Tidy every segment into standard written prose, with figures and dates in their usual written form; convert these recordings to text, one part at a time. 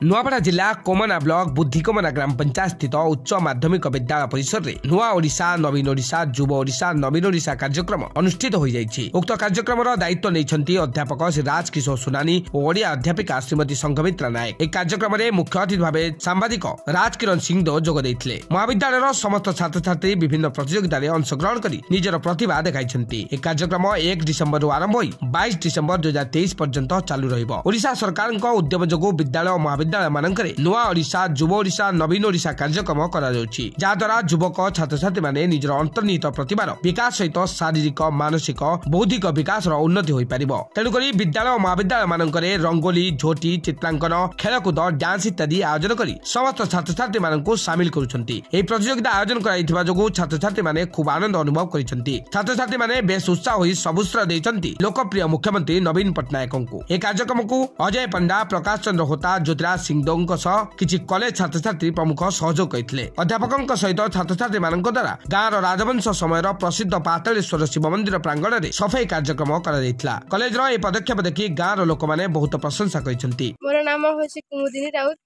नुआपड़ा जिला कोमना ब्लॉक बुद्धिकोमना ग्राम पंचायत स्थित उच्च माध्यमिक विद्यालय परिसर में नुआ ओडिशा नवीन ओडिशा युव ओडिशा नवीन ओडिशा कार्यक्रम अनुष्ठित हो जाइछि। उक्त कार्यक्रम दायित्व नहीं अध्यापक श्री राजकिशोर सुनानी और ओडिया अध्यापिका श्रीमती संघमित्रा नायक। एक कार्यक्रम में मुख्य अतिथि भाव सांबादिक राजकिरण सिंहदेव जोग देइथिले। महाविद्यालय समस्त छात्र छात्री विभिन्न प्रतियोगिता में अंशग्रहण कर निजर प्रतिभा देखाइछन्ति। एक कार्यक्रम 1 डिसेम्बर आरंभ होई 22 डिसेम्बर 2023 पर्यंत चालू रहिबो। ओडिशा सरकार उद्यम जोगु विद्यालय और महाविद्यालय मानकरे नुआ ओडिशा युव ओडिशा नवीन ओडिशा कार्यक्रम करा जाउछि, जहाद्वारा युवक छात्र छात्री माने निजर अंतर्निहित प्रतिभार विकास सहित शारीरिक मानसिक बौद्धिक विकास उन्नति होई परिबो। तेणुक विद्यालय और महाविद्यालय मानकरे रंगोली झोटी चित्रांकन खेलकूद डांस इत्यादि आयोजन करी समस्त छात्र छात्री मानकु शामिल करुछन्ति। एही प्रतियोगिता आयोजन कराइथिबा जोगु छात्र छात्री माने खूब आनंद अनुभव करिसन्ति। छात्र छात्री माने बेस उत्साह होई सबुस्त्र दैछन्ति लोकप्रिय मुख्यमंत्री नवीन पट्टनायकଙ୍କୁ। ए कार्यक्रम को अजय पंडा प्रकाश चंद्र होता ज्योतिराज सिंहदेव सह किछि कॉलेज छात्र छात्री प्रमुख सहयोग करथिले। अध्यापकଙ୍କ सहित छात्र छात्री मानक द्वारा गाँव राजवंश समय प्रसिद्ध पातालेश्वर शिव मंदिर प्रांगण में सफाई कार्यक्रम करा जायतिला। कॉलेज रो ए पदक्षेप देखि गाँव रो लोक माने बहुत प्रशंसा करिसन्ति। मोर नाम होछि कुमुदिनी राउत।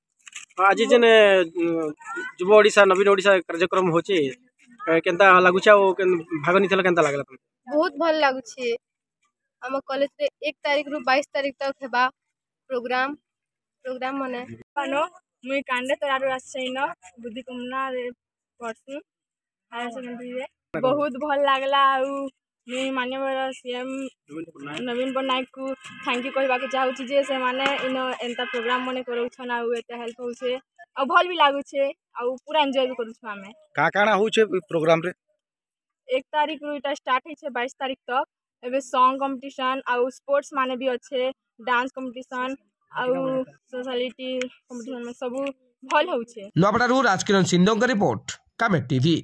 आज जने युव ओडिशा नवीन ओडिशा कार्यक्रम होछि केनता लागुछा ओ भाग निथला केनता लागला? बहुत भल लागुछि। हम कॉलेज रे 1 तारीख रु 22 तारीख तक हेबा प्रोग्राम मने पानो मुई कांडे तरारु आछैन बुद्धिकोमना रे पढछु हायर सेकेंडरी रे। बहुत भल लागला। मुई माननीय सीएम नवीन पट्टनायक को थैंक यू कहबा के चाहूछि जे से माने इनो एंता प्रोग्राम मने करूछन आ एते हेल्प होछे आ भल भी लागुछे आ पूरा एन्जॉय भी करूछु। हमें का काना होछे प्रोग्राम रे? 1 तारीख रु इटा स्टार्ट होछे 22 तारीख तक। एबे सॉन्ग कंपटीशन आ स्पोर्ट्स माने भी अच्छे, डांस कंपटीशन आ सोशलिटी कंपटीशन में सब भल होछे। नुआपड़ारू राजकिरण सिंहदेव का रिपोर्ट कामेट टीवी।